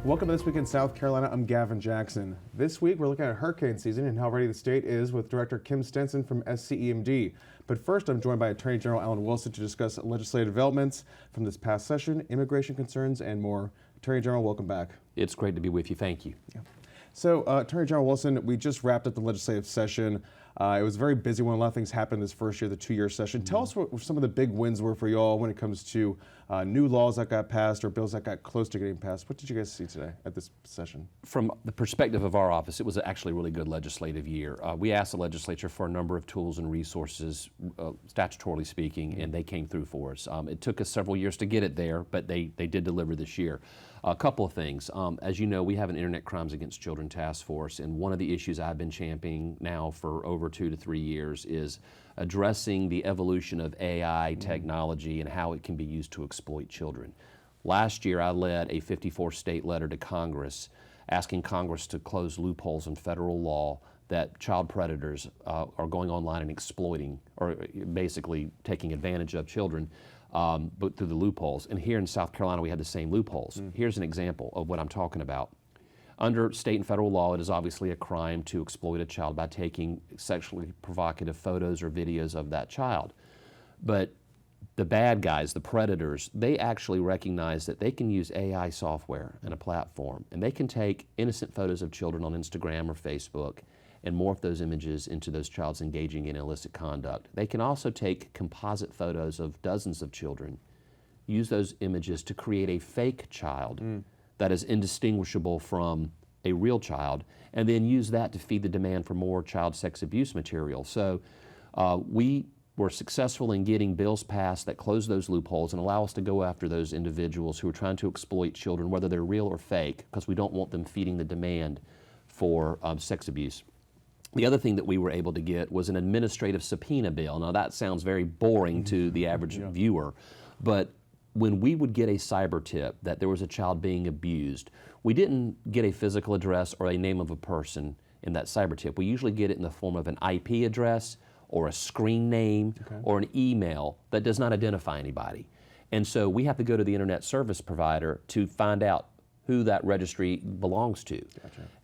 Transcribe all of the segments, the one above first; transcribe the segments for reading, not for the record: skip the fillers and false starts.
Welcome to This Week in South Carolina. I'm Gavin Jackson. This week we're looking at hurricane season and how ready the state is with Director Kim Stenson from SCEMD. But first, I'm joined by Attorney General Helen to discuss legislative developments from this past session, immigration concerns, and more. Attorney General, welcome back. It's great to be with you. Thank you. Yeah. So, Attorney General Wilson, we just wrapped up the legislative session. It was a very busy one. A lot of things happened this first year, the two-year session. Tell us what some of the big wins were for you all when it comes to new laws that got passed or bills that got close to getting passed. What did you guys see today at this session? From the perspective of our office, it was actually a really good legislative year. We asked the legislature for a number of tools and resources, statutorily speaking, and they came through for us. It took us several years to get it there, but they did deliver this year. A couple of things. As you know, we have an Internet Crimes Against Children task force, and one of the issues I've been championing now for over 2 to 3 years is addressing the evolution of AI technology and how it can be used to exploit children. Last year, I led a 54-state letter to Congress asking Congress to close loopholes in federal law that child predators are going online and exploiting, or basically taking advantage of children, but through the loopholes. And here in South Carolina, we had the same loopholes. Here's an example of what I'm talking about. Under state and federal law, it is obviously a crime to exploit a child by taking sexually provocative photos or videos of that child. But the bad guys, the predators, they actually recognize that they can use AI software and a platform, and they can take innocent photos of children on Instagram or Facebook and morph those images into those children engaging in illicit conduct. They can also take composite photos of dozens of children, use those images to create a fake child that is indistinguishable from a real child, and then use that to feed the demand for more child sex abuse material. So we were successful in getting bills passed that close those loopholes and allow us to go after those individuals who are trying to exploit children, whether they're real or fake, because we don't want them feeding the demand for sex abuse. The other thing that we were able to get was an administrative subpoena bill. Now that sounds very boring to the average viewer, but when we would get a cyber tip that there was a child being abused, we didn't get a physical address or a name of a person in that cyber tip. We usually get it in the form of an IP address or a screen name or an email that does not identify anybody. And so we have to go to the internet service provider to find out who that registry belongs to.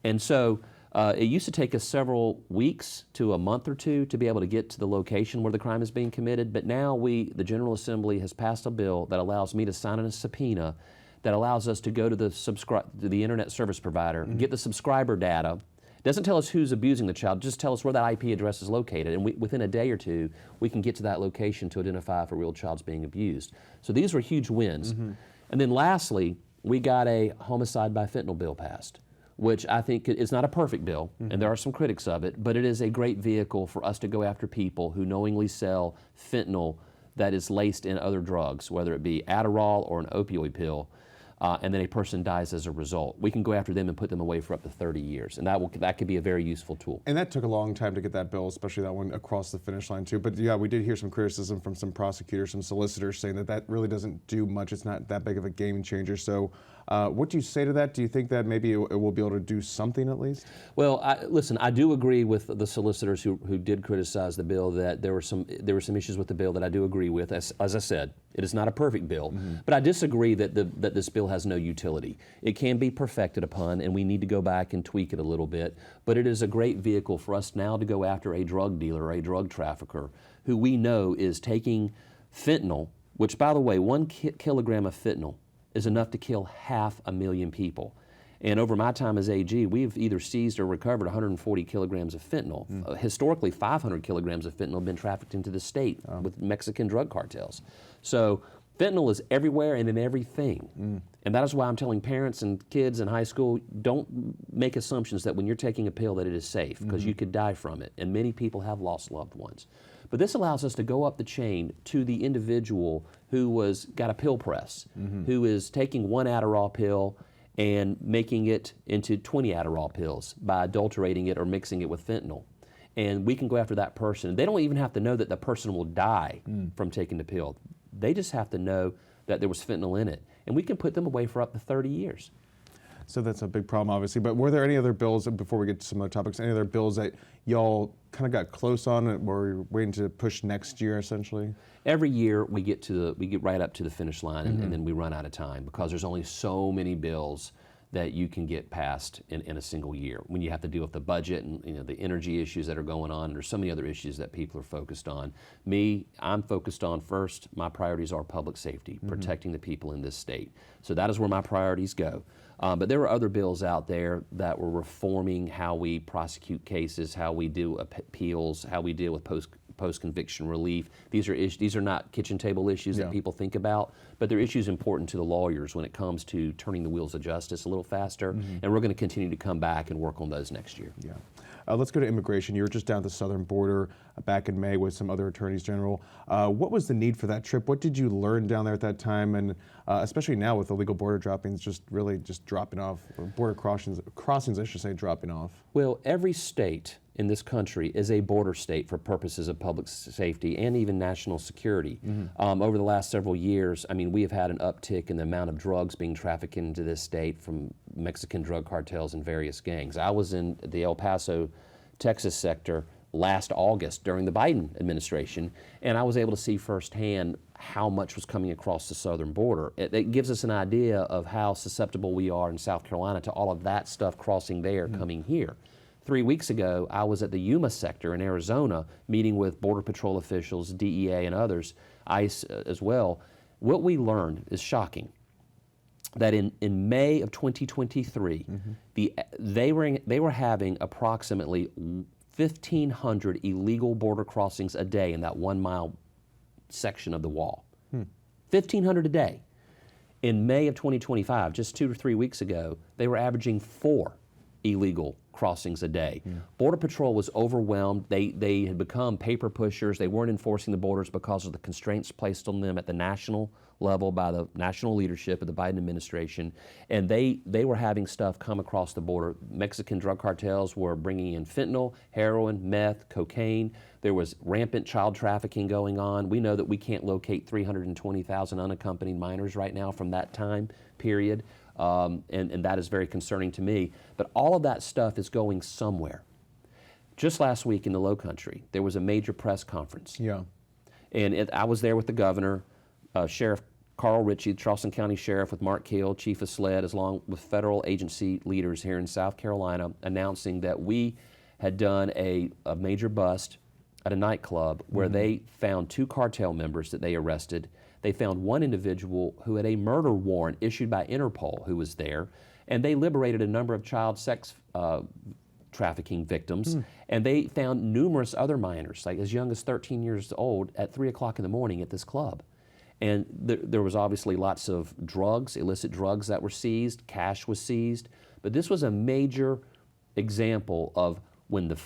And so it used to take us several weeks to a month or two to be able to get to the location where the crime is being committed, but now the General Assembly has passed a bill that allows me to sign in a subpoena that allows us to go to the internet service provider, get the subscriber data. It doesn't tell us who's abusing the child, just tell us where that IP address is located, and within a day or two, we can get to that location to identify if a real child's being abused. So these were huge wins. And then lastly, we got a homicide by fentanyl bill passed, which I think is not a perfect bill, and there are some critics of it, but it is a great vehicle for us to go after people who knowingly sell fentanyl that is laced in other drugs, whether it be Adderall or an opioid pill, and then a person dies as a result. We can go after them and put them away for up to 30 years, and that could be a very useful tool. And that took a long time to get that bill, especially that one across the finish line too. But yeah, we did hear some criticism from some prosecutors, some solicitors saying that really doesn't do much. It's not that big of a game changer. So what do you say to that? Do you think that maybe it will be able to do something at least? Well, listen, I do agree with the solicitors who did criticize the bill, that there were some issues with the bill that I do agree with. As I said, it is not a perfect bill, but I disagree that this bill has no utility. It can be perfected upon, and we need to go back and tweak it a little bit, but it is a great vehicle for us now to go after a drug dealer, or a drug trafficker, who we know is taking fentanyl, which, by the way, 1 kilogram of fentanyl is enough to kill 500,000 people. And over my time as AG, we've either seized or recovered 140 kilograms of fentanyl. Historically, 500 kilograms of fentanyl have been trafficked into the state with Mexican drug cartels. So fentanyl is everywhere and in everything. And that is why I'm telling parents and kids in high school, don't make assumptions that when you're taking a pill that it is safe, because you could die from it. And many people have lost loved ones. But this allows us to go up the chain to the individual who got a pill press, who is taking 1 Adderall pill and making it into 20 Adderall pills by adulterating it or mixing it with fentanyl. And we can go after that person. They don't even have to know that the person will die from taking the pill. They just have to know that there was fentanyl in it. And we can put them away for up to 30 years. So that's a big problem, obviously. But were there any other bills, before we get to some other topics, any other bills that y'all kind of got close on and were waiting to push next year, essentially? Every year we get right up to the finish line, and then we run out of time, because there's only so many bills that you can get passed in a single year when you have to deal with the budget and the energy issues that are going on. There's so many other issues that people are focused on. I'm focused on first, my priorities are public safety, protecting the people in this state. So that is where my priorities go. But there are other bills out there that were reforming how we prosecute cases, how we do appeals, how we deal with post-conviction relief. These are not kitchen table issues that people think about, but they're issues important to the lawyers when it comes to turning the wheels of justice a little faster, and we're going to continue to come back and work on those next year. Yeah. Let's go to immigration. You were just down at the southern border back in May with some other attorneys general. What was the need for that trip? What did you learn down there at that time? And especially now with illegal border droppings just dropping off, or border crossings, I should say, dropping off. Well, every state in this country is a border state for purposes of public safety and even national security. Over the last several years, we have had an uptick in the amount of drugs being trafficked into this state from Mexican drug cartels and various gangs. I was in the El Paso, Texas sector last August during the Biden administration, and I was able to see firsthand how much was coming across the southern border. It gives us an idea of how susceptible we are in South Carolina to all of that stuff crossing there, coming here. 3 weeks ago, I was at the Yuma sector in Arizona meeting with Border Patrol officials, DEA and others, ICE as well. What we learned is shocking. That in May of 2023, they were having approximately 1,500 illegal border crossings a day in that 1 mile section of the wall. 1,500 a day. In May of 2025, just 2 to 3 weeks ago, they were averaging 4 illegal crossings a day. Border Patrol was overwhelmed. They had become paper pushers. They weren't enforcing the borders because of the constraints placed on them at the national level by the national leadership of the Biden administration. And they were having stuff come across the border. Mexican drug cartels were bringing in fentanyl, heroin, meth, cocaine. There was rampant child trafficking going on. We know that we can't locate 320,000 unaccompanied minors right now from that time period. And that is very concerning to me. But all of that stuff is going somewhere. Just last week in the Lowcountry, there was a major press conference. Yeah. And I was there with the governor, Sheriff Carl Ritchie, Charleston County Sheriff with Mark Keel, Chief of SLED, along with federal agency leaders here in South Carolina, announcing that we had done a major bust at a nightclub where they found 2 cartel members that they arrested. They found one individual who had a murder warrant issued by Interpol who was there, and they liberated a number of child sex trafficking victims, and they found numerous other minors, like as young as 13 years old, at 3 o'clock in the morning at this club. And there was obviously lots of drugs, illicit drugs that were seized, cash was seized, but this was a major example of when the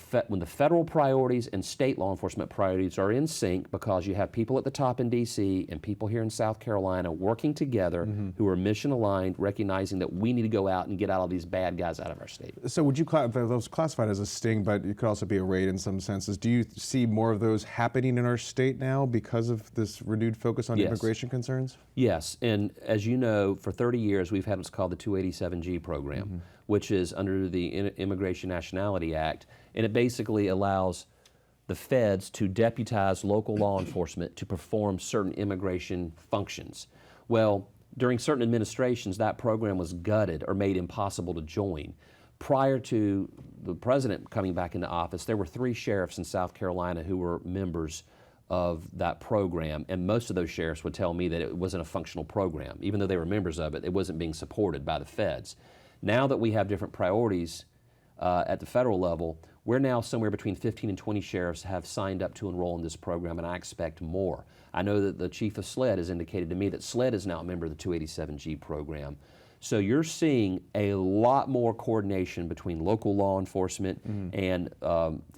federal priorities and state law enforcement priorities are in sync, because you have people at the top in D.C. and people here in South Carolina working together who are mission aligned, recognizing that we need to go out and get all these bad guys out of our state. So would you those classified as a sting, but it could also be a raid in some senses. Do you see more of those happening in our state now because of this renewed focus on immigration concerns? Yes, and as you know, for 30 years we've had what's called the 287G program, which is under the Immigration Nationality Act, and it basically allows the feds to deputize local law enforcement to perform certain immigration functions. Well, during certain administrations, that program was gutted or made impossible to join. Prior to the president coming back into office, there were 3 sheriffs in South Carolina who were members of that program, and most of those sheriffs would tell me that it wasn't a functional program. Even though they were members of it, it wasn't being supported by the feds. Now that we have different priorities at the federal level, we're now somewhere between 15 and 20 sheriffs have signed up to enroll in this program, and I expect more. I know that the chief of SLED has indicated to me that SLED is now a member of the 287G program. So you're seeing a lot more coordination between local law enforcement and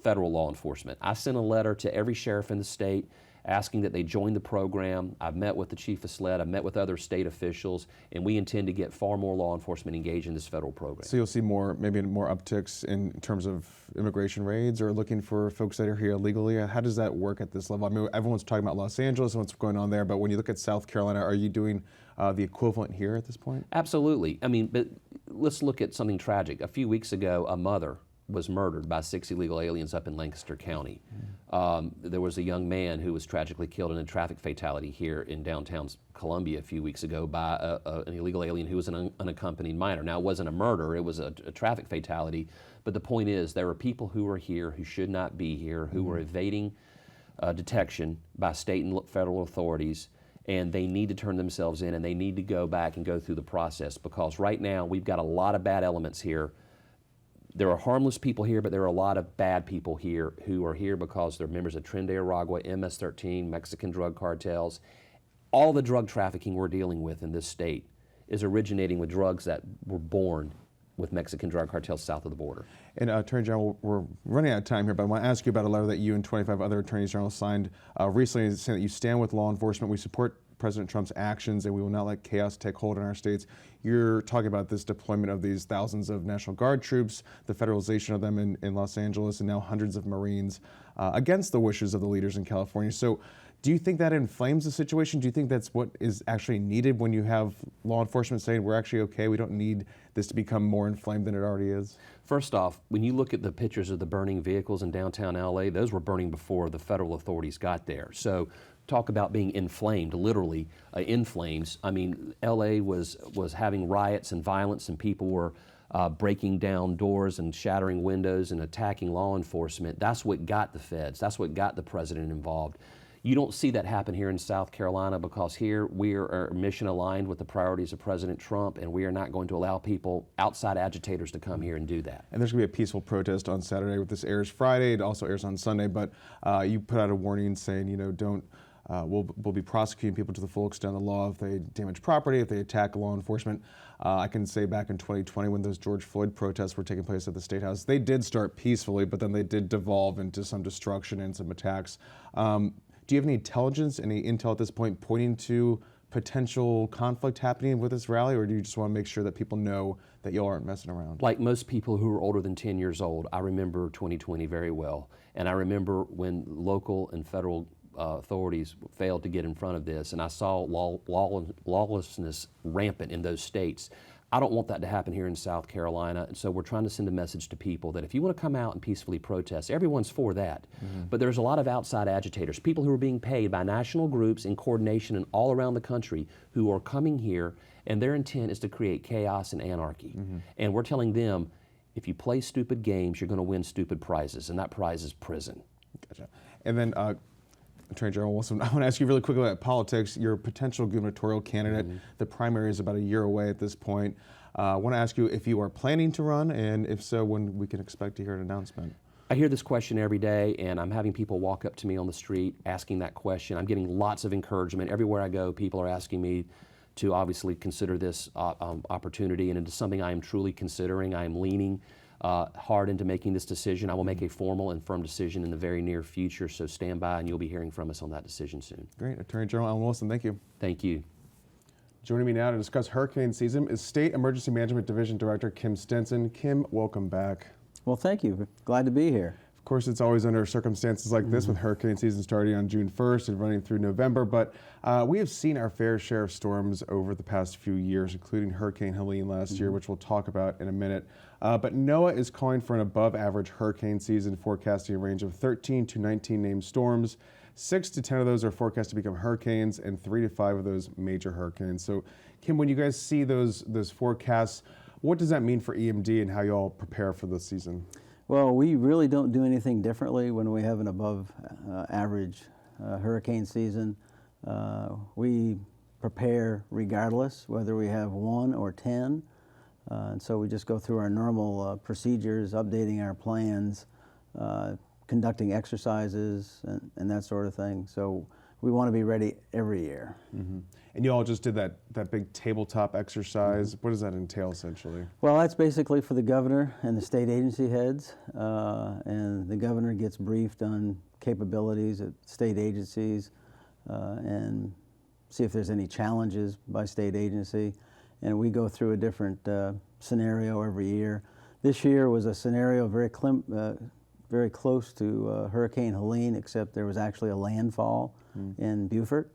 federal law enforcement. I sent a letter to every sheriff in the state asking that they join the program. I've met with the chief of SLED, I've met with other state officials, and we intend to get far more law enforcement engaged in this federal program. So you'll see maybe more upticks in terms of immigration raids or looking for folks that are here illegally? How does that work at this level? I mean, everyone's talking about Los Angeles and what's going on there, but when you look at South Carolina, are you doing the equivalent here at this point? Absolutely. I mean, but let's look at something tragic. A few weeks ago, a mother was murdered by 6 illegal aliens up in Lancaster County. There was a young man who was tragically killed in a traffic fatality here in downtown Columbia a few weeks ago by an illegal alien who was an unaccompanied minor. Now, it wasn't a murder, it was a traffic fatality, but the point is there are people who are here who should not be here, who are evading detection by state and federal authorities, and they need to turn themselves in, and they need to go back and go through the process, because right now we've got a lot of bad elements here. There are harmless people here, but there are a lot of bad people here who are here because they're members of Tren de Aragua, MS-13, Mexican drug cartels. All the drug trafficking we're dealing with in this state is originating with drugs that were born with Mexican drug cartels south of the border. And Attorney General, we're running out of time here, but I want to ask you about a letter that you and 25 other attorneys general signed recently, saying that you stand with law enforcement, we support President Trump's actions, and we will not let chaos take hold in our states. You're talking about this deployment of these thousands of National Guard troops, the federalization of them in Los Angeles, and now hundreds of Marines against the wishes of the leaders in California. So do you think that inflames the situation? Do you think that's what is actually needed when you have law enforcement saying we're actually okay, we don't need this to become more inflamed than it already is? First off, when you look at the pictures of the burning vehicles in downtown LA, those were burning before the federal authorities got there. So talk about being inflamed, literally in flames. I mean, LA was having riots and violence, and people were breaking down doors and shattering windows and attacking law enforcement. That's what got the feds. That's what got the president involved. You don't see that happen here in South Carolina, because here we are mission aligned with the priorities of President Trump, and we are not going to allow people, outside agitators, to come here and do that. And there's going to be a peaceful protest on Saturday. This airs Friday, it also airs on Sunday, but you put out a warning saying, we'll be prosecuting people to the full extent of the law if they damage property, if they attack law enforcement. I can say back in 2020, when those George Floyd protests were taking place at the State House, they did start peacefully, but then they did devolve into some destruction and some attacks. Do you have any intelligence, any intel at this point pointing to potential conflict happening with this rally, or do you just want to make sure that people know that y'all aren't messing around? Like most people who are older than 10 years old, I remember 2020 very well. And I remember when local and federal authorities failed to get in front of this, and I saw lawlessness rampant in those states. I don't want that to happen here in South Carolina, and so we're trying to send a message to people that if you want to come out and peacefully protest, everyone's for that. But there's a lot of outside agitators, people who are being paid by national groups in coordination and all around the country, who are coming here, and their intent is to create chaos and anarchy. And we're telling them, if you play stupid games, you're going to win stupid prizes, and that prize is prison. Gotcha. And then Attorney General Wilson, I want to ask you really quickly about politics. You're a potential gubernatorial candidate. The primary is about a year away at this point. I want to ask you if you are planning to run, and if so, when we can expect to hear an announcement. I hear this question every day, and I'm having people walk up to me on the street asking that question. I'm getting lots of encouragement. Everywhere I go, people are asking me to obviously consider this opportunity, and it is something I am truly considering. I am leaning hard into making this decision. I will make a formal and firm decision in the very near future, so stand by and you'll be hearing from us on that decision soon. Great. Attorney General Alan Wilson, thank you. Thank you. Joining me now to discuss hurricane season is State Emergency Management Division Director Kim Stenson. Kim, welcome back. Well, thank you. Glad to be here. Of course, it's always under circumstances like this, with hurricane season starting on June 1st and running through November, but we have seen our fair share of storms over the past few years, including Hurricane Helene last year, which we'll talk about in a minute. But NOAA is calling for an above-average hurricane season, forecasting a range of 13 to 19 named storms. 6 to 10 of those are forecast to become hurricanes, and 3 to 5 of those major hurricanes. So, Kim, when you guys see those forecasts, what does that mean for EMD and how you all prepare for the season? Well, we really don't do anything differently when we have an above average hurricane season. We prepare regardless, whether we have 1 or 10. And so we just go through our normal procedures, updating our plans, conducting exercises, and that sort of thing. So we want to be ready every year. And you all just did that big tabletop exercise. What does that entail, essentially? Well, that's basically for the governor and the state agency heads, and the governor gets briefed on capabilities at state agencies and see if there's any challenges by state agency. And we go through a different scenario every year. This year was a scenario very close to Hurricane Helene, except there was actually a landfall in Beaufort.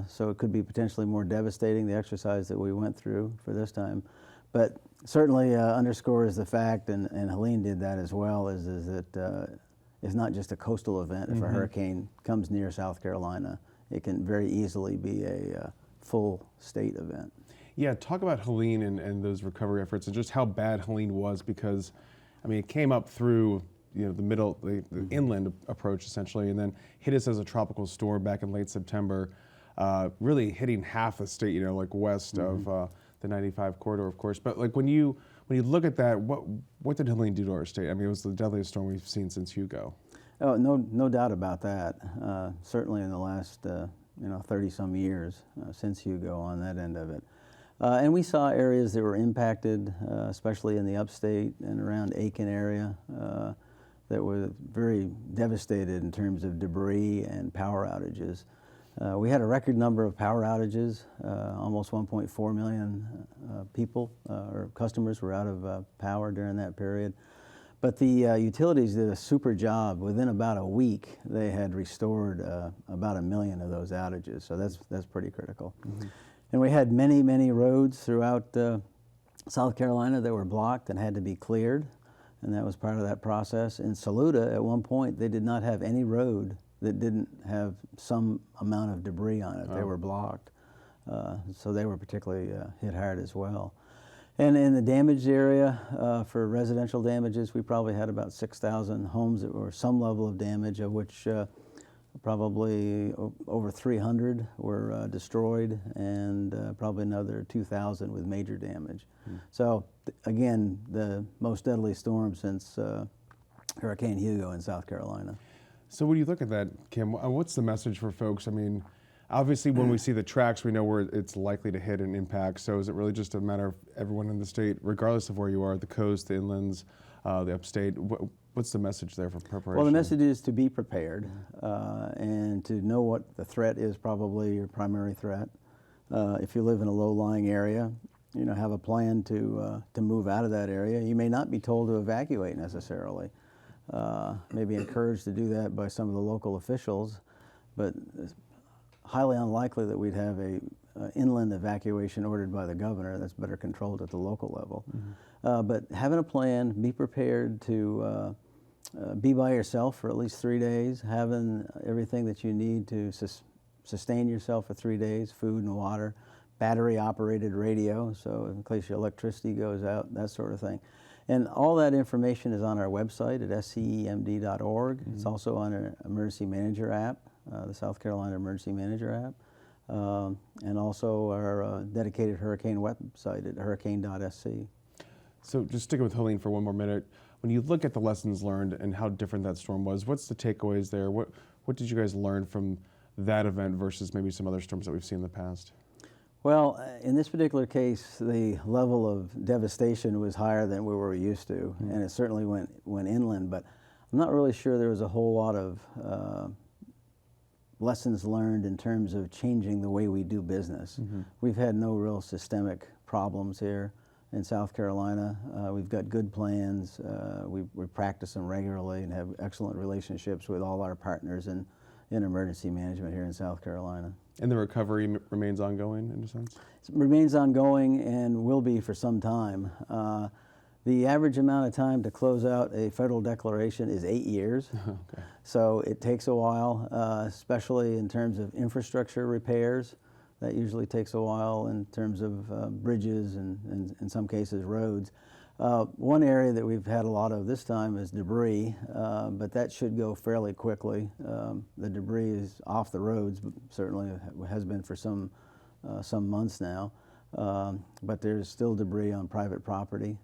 So it could be potentially more devastating, the exercise that we went through for this time. But certainly underscores the fact, and Helene did that as well, is that it's not just a coastal event. If a hurricane comes near South Carolina, it can very easily be a full state event. Yeah, talk about Helene and those recovery efforts and just how bad Helene was, because, I mean, it came up through the inland approach essentially, and then hit us as a tropical storm back in late September, really hitting half the state, like west of the 95 corridor, of course. But like when you look at that, what did Helene do to our state? I mean, it was the deadliest storm we've seen since Hugo. Oh, no doubt about that. Certainly in the last 30-some years since Hugo on that end of it. And we saw areas that were impacted, especially in the upstate and around Aiken area, that were very devastated in terms of debris and power outages. We had a record number of power outages. Almost 1.4 million people or customers were out of power during that period. But the utilities did a super job. Within about a week, they had restored about 1 million of those outages. So that's pretty critical. And we had many roads throughout South Carolina that were blocked and had to be cleared, and that was part of that process. In Saluda, at one point, they did not have any road that didn't have some amount of debris on it. They were blocked. So they were particularly hit hard as well. And in the damaged area, for residential damages, we probably had about 6,000 homes that were some level of damage, of which probably over 300 were destroyed, and probably another 2,000 with major damage. So again, the most deadly storm since Hurricane Hugo in South Carolina. So when you look at that, Kim, what's the message for folks? I mean, obviously when we see the tracks, we know where it's likely to hit and impact. So is it really just a matter of everyone in the state, regardless of where you are, the coast, the inlands, the upstate, what's the message there for preparation? Well, the message is to be prepared and to know what the threat is, probably your primary threat. If you live in a low-lying area, have a plan to move out of that area. You may not be told to evacuate necessarily. Maybe encouraged to do that by some of the local officials, but it's highly unlikely that we'd have a inland evacuation ordered by the governor. That's better controlled at the local level. But having a plan, be prepared to be by yourself for at least 3 days, having everything that you need to sustain yourself for 3 days, food and water, battery-operated radio, so in case your electricity goes out, that sort of thing. And all that information is on our website at scemd.org. It's also on our Emergency Manager app, the South Carolina Emergency Manager app, and also our dedicated hurricane website at hurricane.sc. So just sticking with Helene for one more minute, when you look at the lessons learned and how different that storm was, what's the takeaways there? What did you guys learn from that event versus maybe some other storms that we've seen in the past? Well, in this particular case, the level of devastation was higher than we were used to, and it certainly went inland, but I'm not really sure there was a whole lot of lessons learned in terms of changing the way we do business. We've had no real systemic problems here in South Carolina. We've got good plans. We practice them regularly and have excellent relationships with all our partners in emergency management here in South Carolina. And the recovery remains ongoing in a sense? It remains ongoing and will be for some time. The average amount of time to close out a federal declaration is 8 years. Okay. So it takes a while, especially in terms of infrastructure repairs. That usually takes a while in terms of bridges and in some cases roads. One area that we've had a lot of this time is debris, but that should go fairly quickly. The debris is off the roads, certainly has been for some months now, but there's still debris on private property.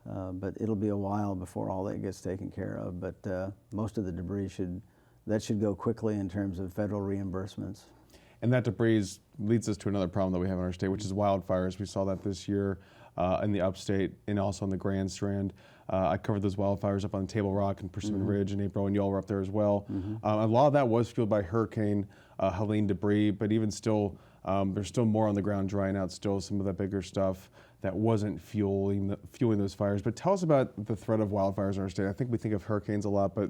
But it'll be a while before all that gets taken care of. But most of the debris should go quickly in terms of federal reimbursements. And that debris leads us to another problem that we have in our state, which is wildfires. We saw that this year in the upstate and also on the Grand Strand. I covered those wildfires up on Table Rock and Persimmon Ridge in April, and y'all were up there as well. A lot of that was fueled by Hurricane Helene debris, but even still, there's still more on the ground drying out, still some of that bigger stuff that wasn't fueling those fires. But tell us about the threat of wildfires in our state. I think we think of hurricanes a lot, but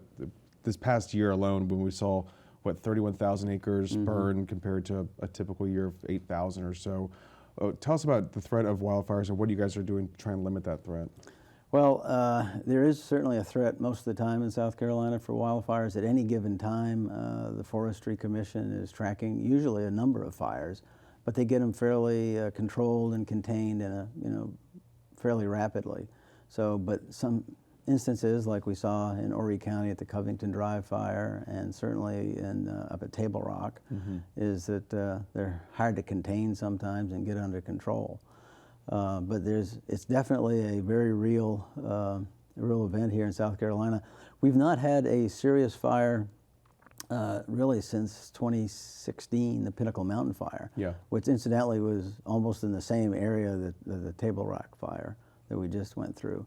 this past year alone, when we saw, 31,000 acres burn compared to a typical year of 8,000 or so, Tell us about the threat of wildfires and what you guys are doing to try and limit that threat. Well, there is certainly a threat most of the time in South Carolina for wildfires. At any given time, the Forestry Commission is tracking usually a number of fires, but they get them fairly controlled and contained in a, fairly rapidly. So, but some instances, like we saw in Horry County at the Covington Drive fire, and certainly in up at Table Rock, is that they're hard to contain sometimes and get under control. But it's definitely a very real event here in South Carolina. We've not had a serious fire really since 2016, the Pinnacle Mountain Fire, which incidentally was almost in the same area that the Table Rock fire that we just went through.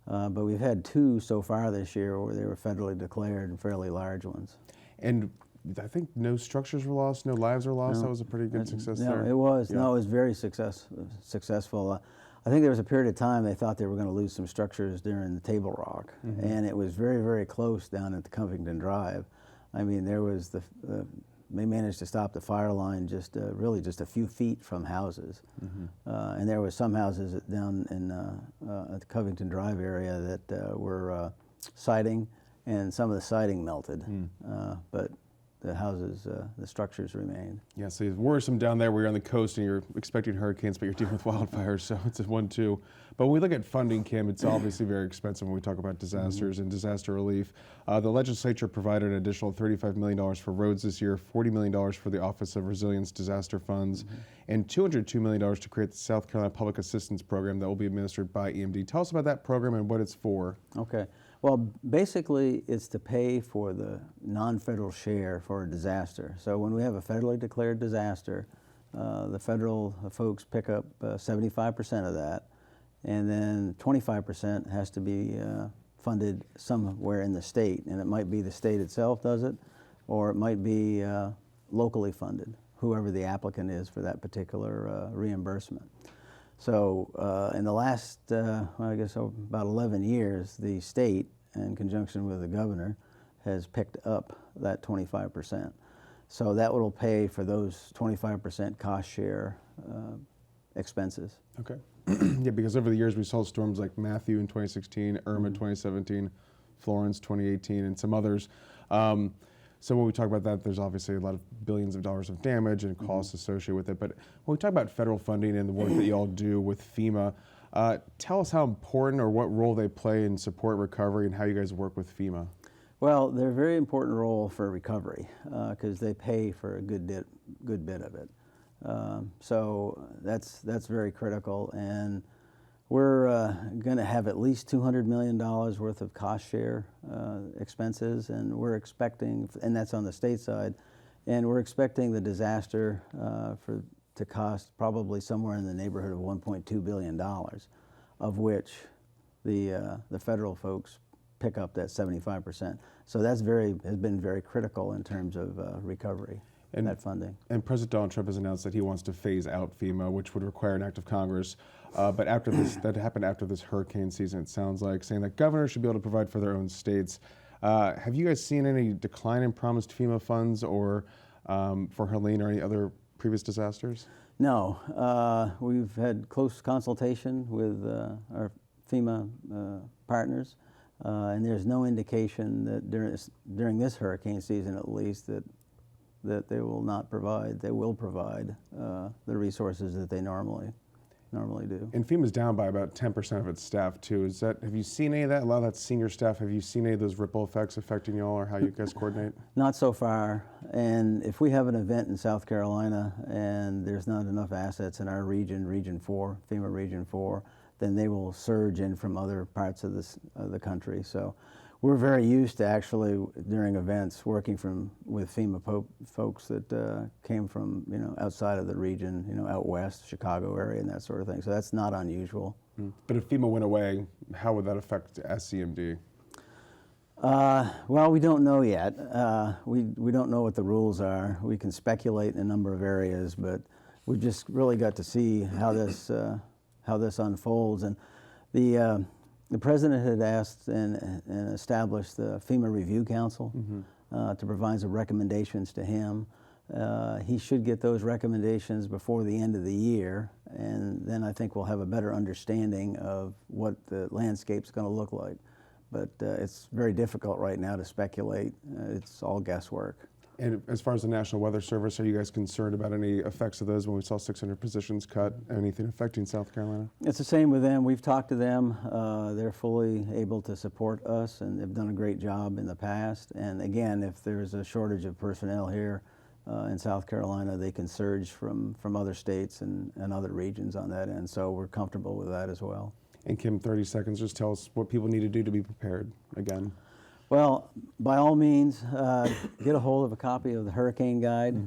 But we've had 2 so far this year where they were federally declared and fairly large ones. And I think no structures were lost, no lives were lost. That was a pretty good success there. It was. No, it was very successful. I think there was a period of time they thought they were going to lose some structures during the Table Rock, and it was very, very close down at the Covington Drive. I mean, there was they managed to stop the fire line just really just a few feet from houses, and there were some houses down in at the Covington Drive area that were siding, and some of the siding melted, but the houses, the structures remained. Yeah, so it's worrisome down there where you're on the coast and you're expecting hurricanes, but you're dealing with wildfires, so it's a 1-2. But when we look at funding, Kim, it's obviously very expensive when we talk about disasters and disaster relief. The legislature provided an additional $35 million for roads this year, $40 million for the Office of Resilience Disaster Funds, and $202 million to create the South Carolina Public Assistance Program that will be administered by EMD. Tell us about that program and what it's for. Okay. Well, basically, it's to pay for the non-federal share for a disaster. So when we have a federally declared disaster, the federal folks pick up 75% of that, and then 25% has to be funded somewhere in the state. And it might be the state itself does it, or it might be locally funded, whoever the applicant is for that particular reimbursement. So in the last, I guess about 11 years, the state, in conjunction with the governor, has picked up that 25%. So that will pay for those 25% cost share expenses. Okay. Yeah, because over the years we saw storms like Matthew in 2016, Irma 2017, Florence 2018, and some others. So when we talk about that, there's obviously a lot of billions of dollars of damage and costs associated with it. But when we talk about federal funding and the work that you all do with FEMA, tell us how important or what role they play in support recovery and how you guys work with FEMA. Well, they're a very important role for recovery because they pay for a good bit of it. So that's very critical, and we're going to have at least $200 million worth of cost share expenses, and we're expecting, and that's on the state side, and we're expecting the disaster to cost probably somewhere in the neighborhood of $1.2 billion, of which the federal folks pick up that 75%. So that's has been very critical in terms of recovery. And that funding. And President Donald Trump has announced that he wants to phase out FEMA, which would require an act of Congress. But after this, that happened after this hurricane season, it sounds like, saying that governors should be able to provide for their own states. Have you guys seen any decline in promised FEMA funds or for Helene or any other previous disasters? No. We've had close consultation with our FEMA partners, and there's no indication that during this hurricane season, at least, that they will provide the resources that they normally do. And FEMA's down by about 10% of its staff too. Have you seen any of that? A lot of that senior staff, have you seen any of those ripple effects affecting y'all or how you guys coordinate? Not so far. And if we have an event in South Carolina and there's not enough assets in our region, Region 4, FEMA Region 4, then they will surge in from other parts of the country. So we're very used to actually, during events, working with FEMA folks that came from outside of the region, out west, Chicago area, and that sort of thing. So that's not unusual. But if FEMA went away, how would that affect SCEMD? Well, we don't know yet. We don't know what the rules are. We can speculate in a number of areas, but we've just really got to see how this unfolds. And the president had asked and established the FEMA Review Council to provide some recommendations to him. He should get those recommendations before the end of the year, and then I think we'll have a better understanding of what the landscape's going to look like. But it's very difficult right now to speculate. It's all guesswork. And as far as the National Weather Service, are you guys concerned about any effects of those when we saw 600 positions cut? Anything affecting South Carolina? It's the same with them. We've talked to them. They're fully able to support us, and they've done a great job in the past. And again, if there's a shortage of personnel here in South Carolina, they can surge from other states and other regions on that end. So we're comfortable with that as well. And Kim, 30 seconds, just tell us what people need to do to be prepared again. Well, by all means, get a hold of a copy of the Hurricane Guide.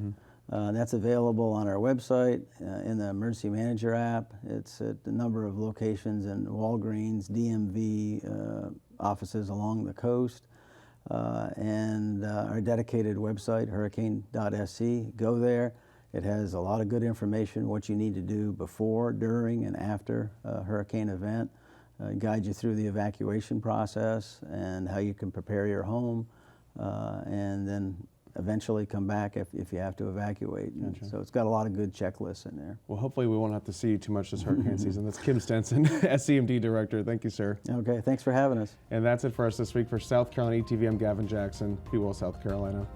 That's available on our website, in the Emergency Manager app. It's at a number of locations in Walgreens, DMV offices along the coast, and our dedicated website, hurricane.sc. Go there. It has a lot of good information, what you need to do before, during, and after a hurricane event. Guide you through the evacuation process and how you can prepare your home, and then eventually come back if you have to evacuate. Gotcha. So it's got a lot of good checklists in there. Well, hopefully we won't have to see you too much this hurricane season. That's Kim Stenson, SCEMD Director. Thank you, sir. Okay, thanks for having us. And that's it for us this week. For South Carolina ETV, I'm Gavin Jackson. Be well, South Carolina.